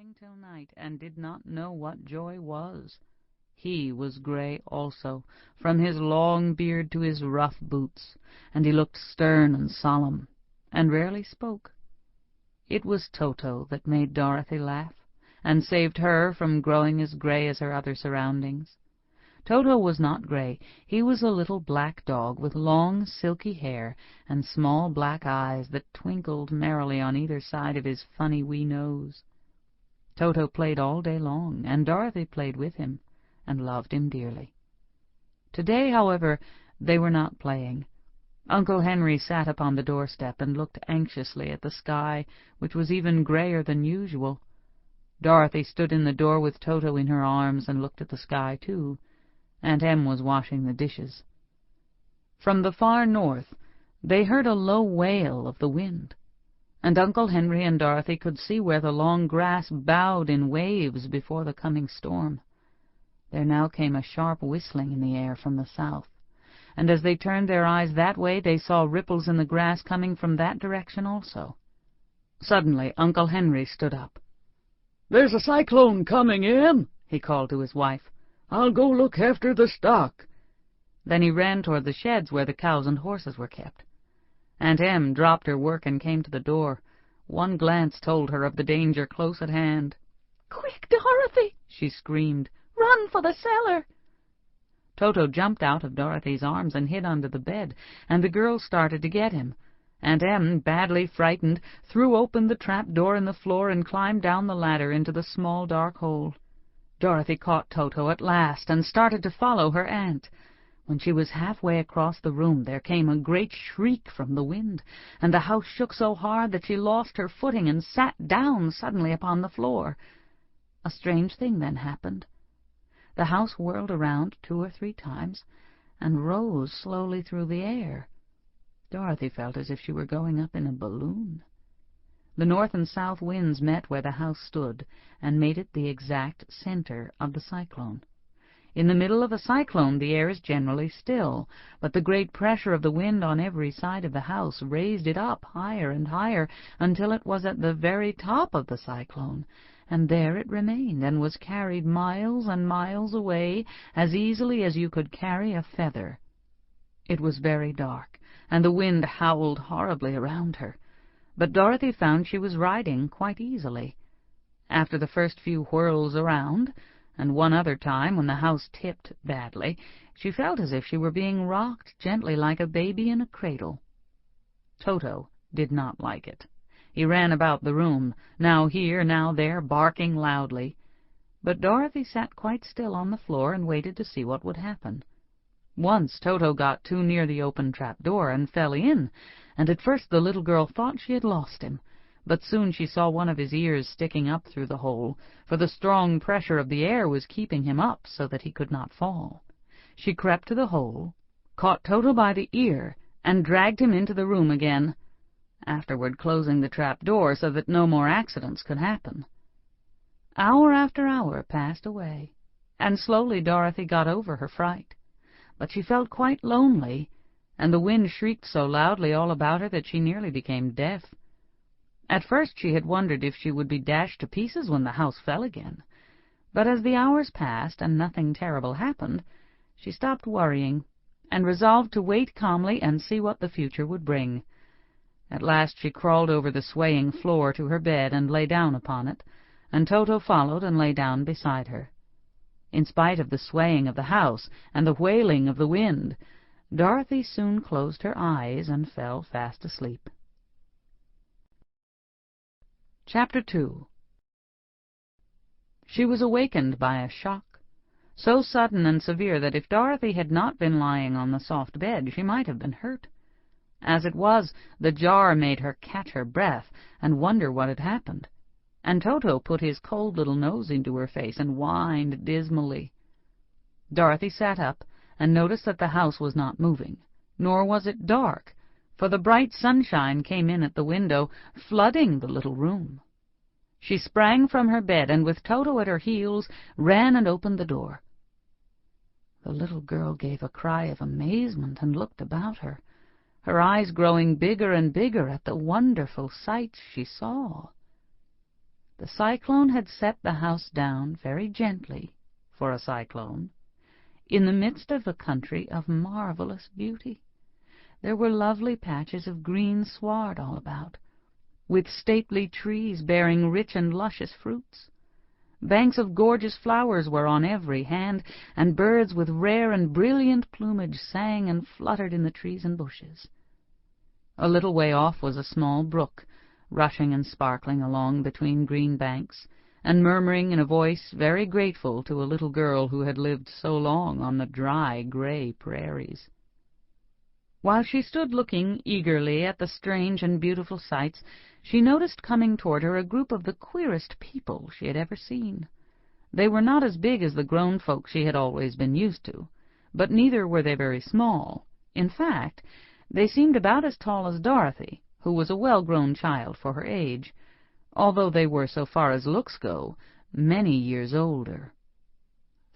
morning till night, and did not know what joy was. He was grey also, from his long beard to his rough boots, and he looked stern and solemn, and rarely spoke. It was Toto that made Dorothy laugh, and saved her from growing as grey as her other surroundings. Toto was not grey. He was a little black dog with long silky hair and small black eyes that twinkled merrily on either side of his funny wee nose. Toto played all day long, and Dorothy played with him, and loved him dearly. Today, however, they were not playing. Uncle Henry sat upon the doorstep and looked anxiously at the sky, which was even grayer than usual. Dorothy stood in the door with Toto in her arms and looked at the sky, too. Aunt Em was washing the dishes. From the far north they heard a low wail of the wind, and Uncle Henry and Dorothy could see where the long grass bowed in waves before the coming storm. There now came a sharp whistling in the air from the south, and as they turned their eyes that way they saw ripples in the grass coming from that direction also. Suddenly Uncle Henry stood up. "There's a cyclone coming, Em," he called to his wife. "I'll go look after the stock." Then he ran toward the sheds where the cows and horses were kept. Aunt Em dropped her work and came to the door. One glance told her of the danger close at hand. "Quick, Dorothy!" she screamed. "Run for the cellar!" Toto jumped out of Dorothy's arms and hid under the bed, and the girls started to get him. Aunt Em, badly frightened, threw open the trap-door in the floor and climbed down the ladder into the small dark hole. Dorothy caught Toto at last and started to follow her aunt. When she was halfway across the room there came a great shriek from the wind, and the house shook so hard that she lost her footing and sat down suddenly upon the floor. A strange thing then happened. The house whirled around 2 or 3 times and rose slowly through the air. Dorothy felt as if she were going up in a balloon. The north and south winds met where the house stood, and made it the exact center of the cyclone. In the middle of a cyclone the air is generally still, but the great pressure of the wind on every side of the house raised it up higher and higher until it was at the very top of the cyclone, and there it remained and was carried miles and miles away as easily as you could carry a feather. It was very dark, and the wind howled horribly around her. But Dorothy found she was riding quite easily. After the first few whirls around, and one other time when the house tipped badly, she felt as if she were being rocked gently like a baby in a cradle. Toto did not like it. He ran about the room, now here, now there, barking loudly. But Dorothy sat quite still on the floor and waited to see what would happen. Once Toto got too near the open trap-door and fell in, and at first the little girl thought she had lost him, but soon she saw one of his ears sticking up through the hole, for the strong pressure of the air was keeping him up so that he could not fall. She crept to the hole, caught Toto by the ear, and dragged him into the room again, afterward closing the trap-door so that no more accidents could happen. Hour after hour passed away, and slowly Dorothy got over her fright. But she felt quite lonely, and the wind shrieked so loudly all about her that she nearly became deaf. At first she had wondered if she would be dashed to pieces when the house fell again, but as the hours passed and nothing terrible happened, she stopped worrying, and resolved to wait calmly and see what the future would bring. At last she crawled over the swaying floor to her bed and lay down upon it, and Toto followed and lay down beside her. In spite of the swaying of the house and the wailing of the wind, Dorothy soon closed her eyes and fell fast asleep. Chapter 2. She was awakened by a shock, so sudden and severe that if Dorothy had not been lying on the soft bed she might have been hurt. As it was, the jar made her catch her breath and wonder what had happened, and Toto put his cold little nose into her face and whined dismally. Dorothy sat up and noticed that the house was not moving, nor was it dark, for the bright sunshine came in at the window, flooding the little room. She sprang from her bed, and with Toto at her heels, ran and opened the door. The little girl gave a cry of amazement and looked about her, her eyes growing bigger and bigger at the wonderful sights she saw. The cyclone had set the house down very gently, for a cyclone, in the midst of a country of marvelous beauty. There were lovely patches of green sward all about, with stately trees bearing rich and luscious fruits. Banks of gorgeous flowers were on every hand, and birds with rare and brilliant plumage sang and fluttered in the trees and bushes. A little way off was a small brook, rushing and sparkling along between green banks, and murmuring in a voice very grateful to a little girl who had lived so long on the dry, gray prairies. While she stood looking eagerly at the strange and beautiful sights, she noticed coming toward her a group of the queerest people she had ever seen. They were not as big as the grown folk she had always been used to, but neither were they very small. In fact, they seemed about as tall as Dorothy, who was a well-grown child for her age, although they were, so far as looks go, many years older.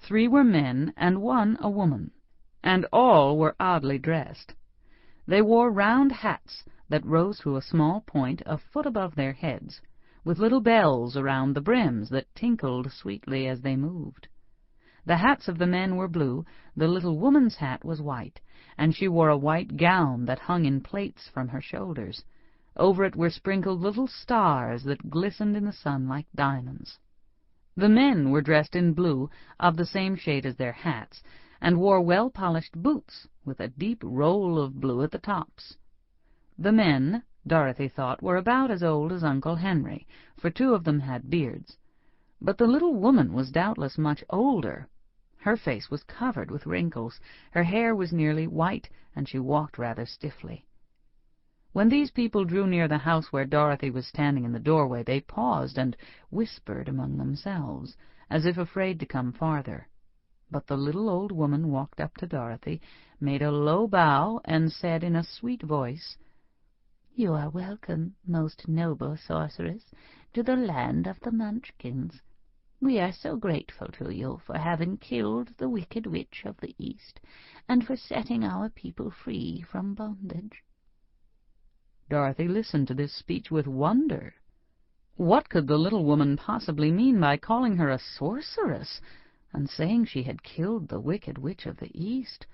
3 were men and 1 a woman, and all were oddly dressed. They wore round hats that rose to a small point a foot above their heads, with little bells around the brims that tinkled sweetly as they moved. The hats of the men were blue, the little woman's hat was white, and she wore a white gown that hung in plaits from her shoulders. Over it were sprinkled little stars that glistened in the sun like diamonds. The men were dressed in blue, of the same shade as their hats, and wore well-polished boots with a deep roll of blue at the tops. The men, Dorothy thought, were about as old as Uncle Henry, for 2 of them had beards. But the little woman was doubtless much older. Her face was covered with wrinkles, her hair was nearly white, and she walked rather stiffly. When these people drew near the house where Dorothy was standing in the doorway, they paused and whispered among themselves, as if afraid to come farther. But the little old woman walked up to Dorothy, made a low bow, and said in a sweet voice, "You are welcome, most noble sorceress, to the land of the Munchkins. We are so grateful to you for having killed the wicked witch of the East, and for setting our people free from bondage." Dorothy listened to this speech with wonder. What could the little woman possibly mean by calling her a sorceress, and saying she had killed the wicked witch of the East?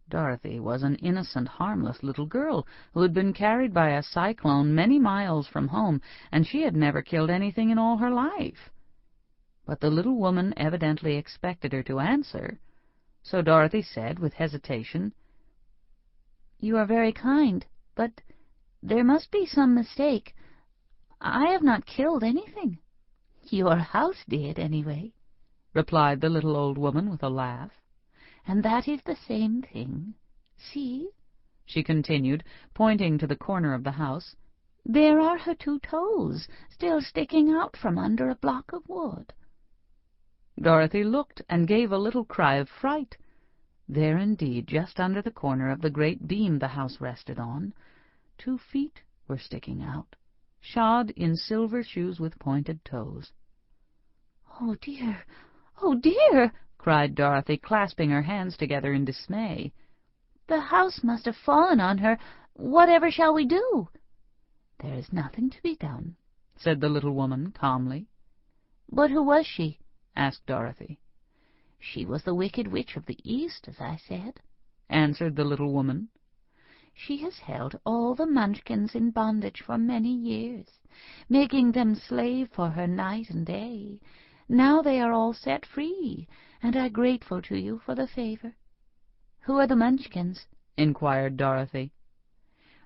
Dorothy was an innocent, harmless little girl who had been carried by a cyclone many miles from home, and she had never killed anything in all her life. But the little woman evidently expected her to answer, so Dorothy said with hesitation, "You are very kind, but there must be some mistake. I have not killed anything." "Your house did, anyway," replied the little old woman with a laugh. "And that is the same thing. See," she continued, pointing to the corner of the house, "there are her 2 toes still sticking out from under a block of wood." Dorothy looked and gave a little cry of fright. There indeed, just under the corner of the great beam the house rested on, 2 feet were sticking out, shod in silver shoes with pointed toes. "Oh, dear! Oh, dear!" cried Dorothy, clasping her hands together in dismay. "The house must have fallen on her. Whatever shall we do?" "There is nothing to be done," said the little woman calmly. "But who was she?" asked Dorothy. "She was the wicked witch of the East, as I said," answered the little woman. "She has held all the Munchkins in bondage for many years, making them slave for her night and day. Now they are all set free, and are grateful to you for the favor." "Who are the Munchkins?" inquired Dorothy.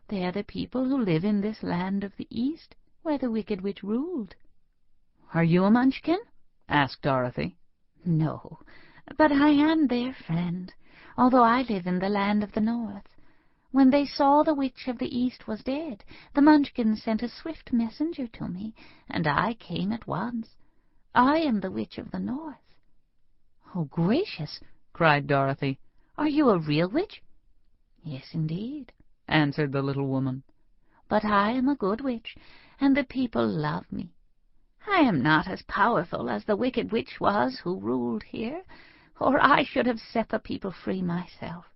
"They are the people who live in this land of the East, where the wicked witch ruled." "Are you a Munchkin?" asked Dorothy. "No, but I am their friend, although I live in the land of the North. When they saw the witch of the East was dead, the Munchkins sent a swift messenger to me, and I came at once. I am the witch of the North." "Oh, gracious!" cried Dorothy. "Are you a real witch?" "Yes, indeed," answered the little woman. "But I am a good witch, and the people love me. I am not as powerful as the wicked witch was who ruled here, or I should have set the people free myself."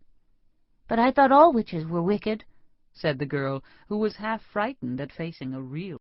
"But I thought all witches were wicked," said the girl, who was half frightened at facing a real